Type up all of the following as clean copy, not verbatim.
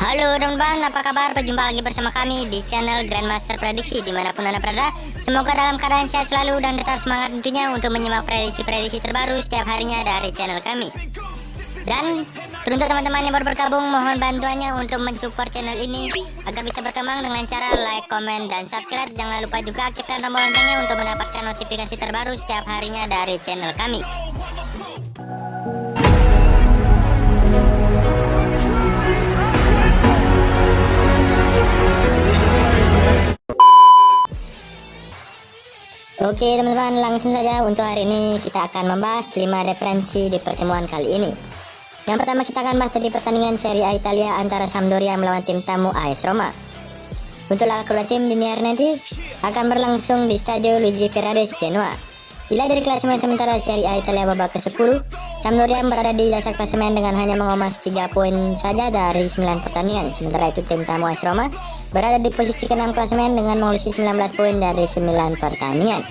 Halo teman-teman, apa kabar? Berjumpa lagi bersama kami di channel Grandmaster Prediksi dimanapun Anda berada. Semoga dalam keadaan sehat selalu dan tetap semangat tentunya untuk menyimak prediksi-prediksi terbaru setiap harinya dari channel kami. Dan untuk teman-teman yang baru bergabung, mohon bantuannya untuk mensupport channel ini agar bisa berkembang dengan cara like, komen, dan subscribe. Jangan lupa juga aktifkan tombol loncengnya untuk mendapatkan notifikasi terbaru setiap harinya dari channel kami. Oke teman-teman, langsung saja untuk hari ini kita akan membahas 5 referensi di pertemuan kali ini. Yang pertama kita akan bahas tadi pertandingan Serie A Italia antara Sampdoria melawan tim tamu AS Roma. Untuk laga kedua tim dini hari nanti akan berlangsung di Stadio Luigi Ferraris, Genoa. Dilihat dari klasemen sementara Serie A Italia babak ke-10, Sampdoria berada di dasar klasemen dengan hanya mengemas 3 poin saja dari 9 pertandingan. Sementara itu tim tamu AS Roma berada di posisi ke-6 klasemen dengan mengoleksi 19 poin dari 9 pertandingan.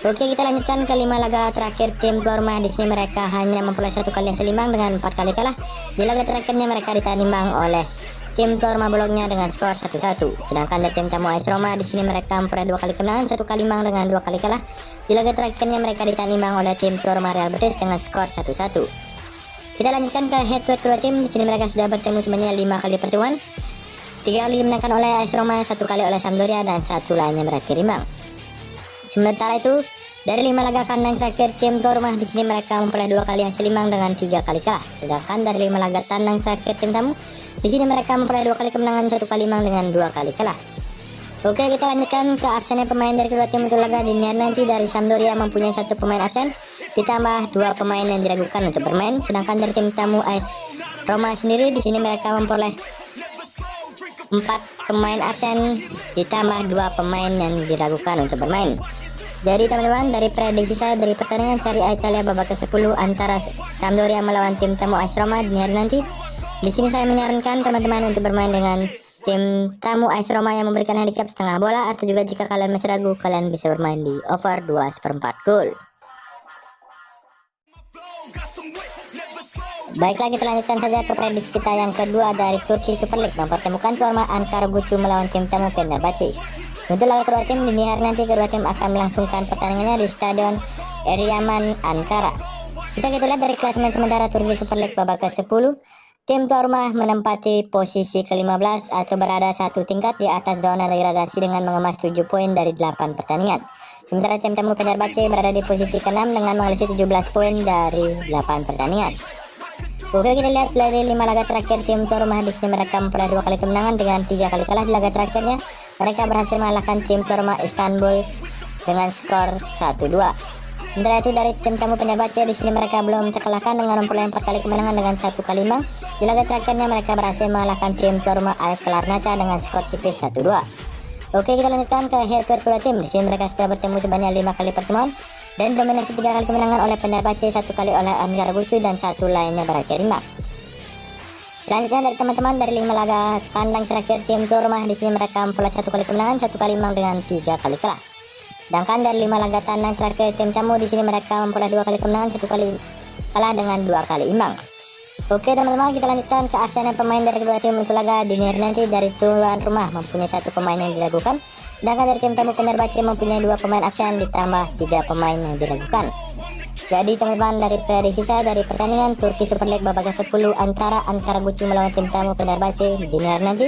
Oke, kita lanjutkan ke 5 laga terakhir tim tuan rumah. Di sini mereka hanya memperoleh 1 kali hasil imbang dengan 4 kali kalah. Di laga terakhirnya mereka ditahan imbang oleh tim tuan rumah Bologna dengan skor 1-1. Sedangkan dari tim tamu AS Roma di sini mereka memperoleh 2 kali kemenangan, 1 kali imbang dengan 2 kali kalah. Di laga terakhirnya mereka ditahan imbang oleh tim tuan rumah Real Betis dengan skor 1-1. Kita lanjutkan ke head to head kedua tim. Di sini mereka sudah bertemu sebanyak 5 kali pertemuan. 3 kali dimenangkan oleh AS Roma, 1 kali oleh Sampdoria, dan 1 lainnya berakhir imbang. Sementara itu, dari 5 laga kandang terakhir tim tuan rumah di sini mereka memperoleh 2 kali hasil imbang dengan 3 kali kalah. Sedangkan dari 5 laga tandang terakhir tim tamu di sini mereka memperoleh 2 kali kemenangan, 1 kali imbang dengan 2 kali kalah. Oke, kita lanjutkan ke absennya pemain dari kedua tim untuk laga dini hari nanti. Dari Sampdoria mempunyai 1 pemain absen ditambah 2 pemain yang diragukan untuk bermain. Sedangkan dari tim tamu AS Roma sendiri di sini mereka memperoleh 4 pemain absen ditambah 2 pemain yang diragukan untuk bermain. Jadi teman-teman, dari prediksi saya dari pertandingan Serie A Italia babak ke-10 antara Sampdoria melawan tim tamu AS Roma di hari nanti, di sini saya menyarankan teman-teman untuk bermain dengan tim tamu AS Roma yang memberikan handicap setengah bola, atau juga jika kalian masih ragu, kalian bisa bermain di over 2/4 gol. Baiklah, kita lanjutkan saja ke prediksi kita yang kedua dari Turki Super League, mempertemukan tuan rumah Ankaragucu melawan tim tamu Fenerbahce. Untuk laga kedua tim dini hari nanti, kedua tim akan melangsungkan pertandingannya di Stadion Eryaman, Ankara. Bisa kita lihat dari klasemen sementara Turki Super League babak ke-10, tim tuan rumah menempati posisi ke-15 atau berada 1 tingkat di atas zona degradasi dengan mengemas 7 poin dari 8 pertandingan. Sementara tim tamu Fenerbahce berada di posisi ke-6 dengan mengoleksi 17 poin dari 8 pertandingan. Oke, kita lihat dari 5 laga terakhir tim tuan rumah di sini mereka memperoleh 2 kali kemenangan dengan 3 kali kalah. Di laga terakhirnya mereka berhasil mengalahkan tim tuan rumah Istanbul dengan skor 1-2. Sementara itu dari tim tamu Fenerbahce di sini mereka belum terkalahkan dengan memperoleh 4 kali kemenangan dengan 1 kali imbang. Di laga terakhirnya mereka berhasil mengalahkan tim tuan rumah AEK Larnaca dengan skor tipis 1-2. Oke, kita lanjutkan ke head to head kedua tim. Di sini mereka sudah bertemu sebanyak 5 kali pertemuan dan dominasi 3 kali kemenangan oleh Fenerbahce, 1 kali oleh Ankaragucu, dan 1 lainnya berakhir imbang. Selanjutnya dari teman-teman, dari 5 laga kandang terakhir tim tuan rumah di sini mereka memperoleh 1 kali kemenangan, 1 kali imbang dengan 3 kali kalah. Sedangkan dari 5 laga tandang terakhir tim tamu di sini mereka memperoleh 2 kali kemenangan, 1 kali kalah dengan 2 kali imbang. Oke teman-teman, kita lanjutkan ke absen pemain dari kedua tim untuk laga dini hari nanti. Dari tuan rumah mempunyai 1 pemain yang diragukan, sedangkan dari tim tamu Fenerbahce mempunyai 2 pemain absen ditambah 3 pemain yang diragukan. Jadi teman-teman, dari prediksi saya dari pertandingan Turki Super League babak ke-10 antara Ankaragucu melawan tim tamu Fenerbahce dini hari nanti,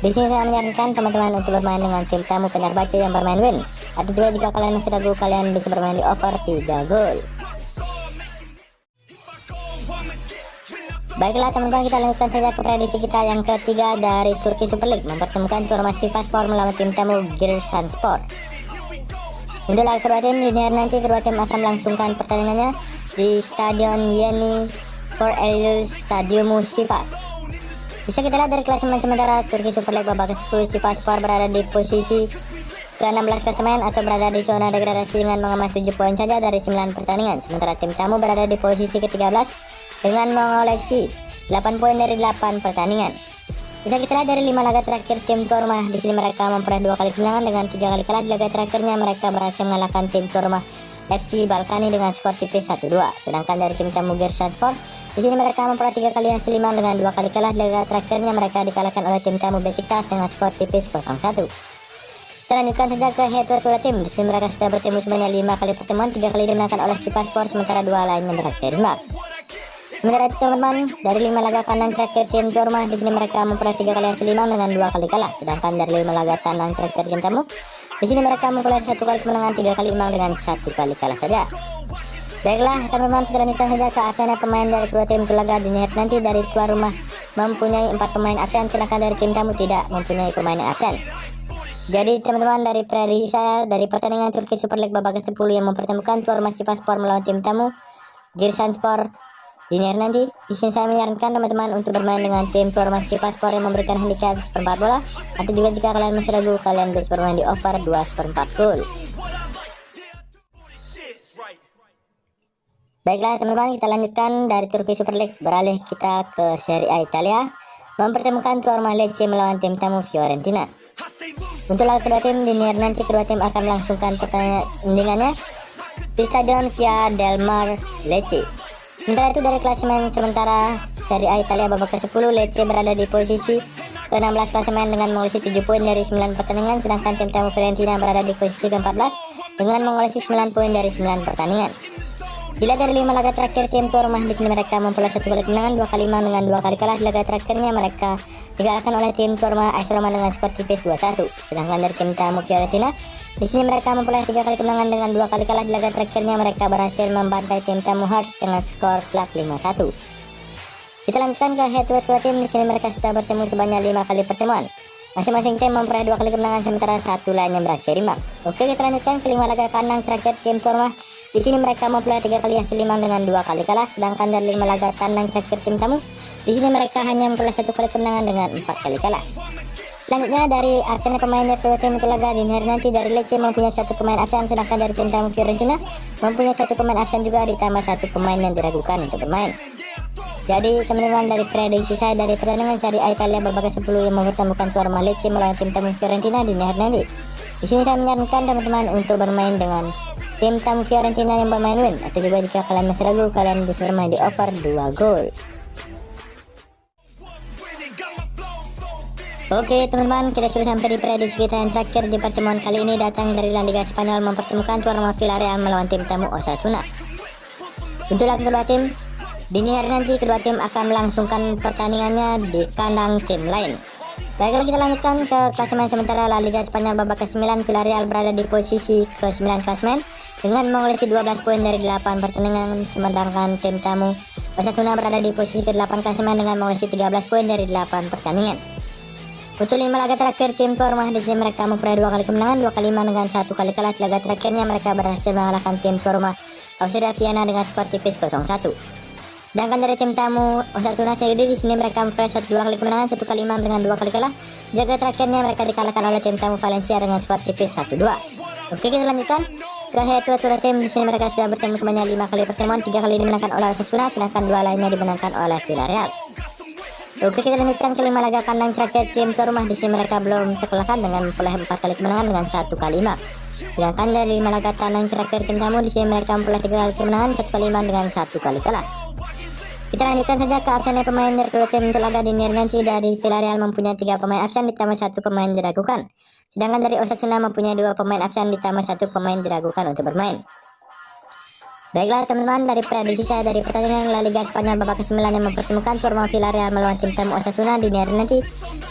di sini saya menyarankan teman-teman untuk bermain dengan tim tamu Fenerbahce yang bermain win. Atau juga jika kalian masih ragu, kalian bisa bermain di over 3 gol. Baiklah teman-teman, kita lanjutkan saja ke prediksi kita yang ketiga dari Turki Super League, mempertemukan tuan rumah Sivasspor melawan tim tamu Giresunspor. Untuk laga kedua tim dini hari nanti, kedua tim akan melangsungkan pertandingannya di Stadion Yeni Koreil Stadyumu Sivas. Bisa kita lihat dari klasemen sementara Turki Super League babak ke-10, Sivasspor berada di posisi ke-16 klasemen atau berada di zona degradasi dengan mengemas 7 poin saja dari 9 pertandingan. Sementara tim tamu berada di posisi ke-13 dengan mengoleksi 8 poin dari 8 pertandingan. Bisa kita lihat dari 5 laga terakhir tim tuan rumah di sini mereka memperoleh 2 kali kemenangan dengan 3 kali kalah. Di laga terakhirnya mereka berhasil mengalahkan tim tuan rumah FC Balkani dengan skor tipis 1-2. Sedangkan dari tim tamu Giresunspor, di sini mereka memperoleh 3 kali hasil imbang dengan 2 kali kalah. Laga terakhirnya mereka dikalahkan oleh tim tamu Besiktas dengan skor tipis 0-1. Kita lanjutkan saja ke head-to-head kedua tim. Di sini mereka sudah bertemu sebanyak 5 kali pertemuan, 3 kali dimenangkan oleh Sivasspor, sementara 2 lainnya berakhir imbang. Sementara itu teman-teman, dari 5 laga kandang terakhir tim tuan rumah, di sini mereka memperoleh 3 kali hasil imbang dengan 2 kali kalah. Sedangkan dari 5 laga kandang terakhir tim tamu, di sini mereka memperoleh 1 kali kemenangan, 3 kali imbang dengan 1 kali kalah saja. Baiklah teman-teman, kita lanjutkan saja ke absennya pemain dari kedua tim untuk laga dini hari nanti. Dari tuan rumah mempunyai 4 pemain absen, sedangkan dari tim tamu tidak mempunyai pemain yang absen. Jadi teman-teman, dari prediksi saya dari pertandingan Turki Super League babak ke-10 yang mempertemukan tuan rumah Sivasspor melawan tim tamu Giresunspor dini hari nanti, di sini saya menyarankan teman-teman untuk bermain dengan tim tuan rumah Sivasspor yang memberikan handicap 1/4 bola, atau juga jika kalian masih ragu, kalian bisa bermain di over 2/4 gol. Baiklah teman-teman, kita lanjutkan dari Turki Super League, beralih kita ke Serie A Italia, mempertemukan tuan rumah Lecce melawan tim tamu Fiorentina. Untuk laga kedua tim dini hari nanti, kedua tim akan melangsungkan pertandingannya di Stadion Via del Mar, Lecce. Sementara itu dari klasemen sementara Serie A Italia babak ke-10, Lecce berada di posisi ke-16 klasemen dengan mengoleksi 7 poin dari 9 pertandingan, sedangkan tim tamu Fiorentina berada di posisi ke-14 dengan mengoleksi 9 poin dari 9 pertandingan. Dilihat dari 5 laga terakhir tim tuan rumah, di sini mereka memperoleh 1 kali kemenangan, 2 kali imbang dengan 2 kali kalah. Laga terakhirnya mereka dikalahkan oleh tim tuan rumah AS Roma dengan skor tipis 2-1. Sedangkan dari tim tamu Fiorentina, di sini mereka memperoleh 3 kali kemenangan dengan 2 kali kalah. Di laga terakhirnya mereka berhasil membantai tim tamu Hearts dengan skor telak 5-1. Kita lanjutkan ke head-to-head kedua tim. Di sini mereka sudah bertemu sebanyak 5 kali pertemuan. Masing-masing tim memperoleh 2 kali kemenangan, sementara 1 lainnya berakhir imbang. Oke, kita lanjutkan ke 5 laga kandang terakhir tim tuan rumah. Di sini mereka memperoleh 3 kali hasil imbang dengan 2 kali kalah. Sedangkan dari 5 laga kandang terakhir tim tamu, di sini mereka hanya memperoleh 1 kali kemenangan dengan 4 kali kalah. Selanjutnya dari absennya pemain dari kedua tim untuk laga dini hari nanti, dari Lecce mempunyai 1 pemain absen, sedangkan dari tim tamu Fiorentina mempunyai 1 pemain absen juga, ditambah 1 pemain yang diragukan untuk bermain. Jadi teman-teman, dari prediksi saya dari pertandingan Serie A Italia babak ke-10 yang mempertemukan tuan rumah Lecce melawan tim tamu Fiorentina dini hari nanti, di sini saya menyarankan teman-teman untuk bermain dengan tim tamu Fiorentina yang bermain win, atau juga jika kalian masih ragu, kalian bisa bermain di over 2 gol. Oke teman-teman, kita sudah sampai di prediksi kita yang terakhir di pertemuan kali ini, datang dari La Liga Spanyol mempertemukan tuan rumah Villarreal melawan tim tamu Osasuna. Untuk laga kedua tim dini hari nanti, kedua tim akan melangsungkan pertandingannya di kandang tim lain. Baiklah, kita lanjutkan ke klasemen sementara La Liga Spanyol babak ke-9. Villarreal berada di posisi ke-9 klasemen dengan mengoleksi 12 poin dari 8 pertandingan, sedangkan tim tamu Osasuna berada di posisi ke-8 klasemen dengan mengoleksi 13 poin dari 8 pertandingan. Untuk 5 laga terakhir tim tuan rumah, di sini mereka memperoleh 2 kali kemenangan, 2 kali imbang dengan 1 kali kalah. Laga terakhirnya mereka berhasil mengalahkan tim tuan rumah Auxerre Vienna dengan skor tipis 0-1. Sedangkan dari tim tamu Osasuna sendiri, di sini mereka memperoleh 2 kali kemenangan, 1 kali imbang dengan 2 kali kalah. Laga terakhirnya mereka dikalahkan oleh tim tamu Valencia dengan skor tipis 1-2. Oke, kita lanjutkan ke head-to-head kedua tim. Di sini mereka sudah bertemu sebanyak 5 kali pertemuan, 3 kali dimenangkan oleh Osasuna, sedangkan 2 lainnya dimenangkan oleh Villarreal. Oke, kita lanjutkan ke 5 laga kandang terakhir tim tuan rumah. Di sini mereka belum terkalahkan dengan memperoleh 4 kali kemenangan dengan 1 kali imbang. Sedangkan dari 5 laga kandang terakhir tim tamu, di sini mereka memperoleh 3 kali kemenangan, 1 kali imbang dengan 1 kali kalah. Kita lanjutkan saja ke absennya pemain dari kedua tim untuk laga dini hari nanti. Dari Villarreal mempunyai 3 pemain absen ditambah 1 pemain diragukan. Sedangkan dari Osasuna mempunyai 2 pemain absen ditambah 1 pemain diragukan untuk bermain. Baiklah teman-teman, dari prediksi saya dari pertandingan La Liga Spanyol babak ke-9 yang mempertemukan tuan rumah Villarreal melawan tim tamu Osasuna dini hari nanti,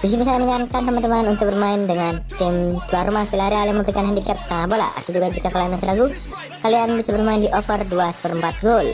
di sini saya menyarankan teman-teman untuk bermain dengan tim tuan rumah Villarreal yang memberikan handicap setengah bola, atau juga jika kalian masih ragu, kalian bisa bermain di over 2/4 gol.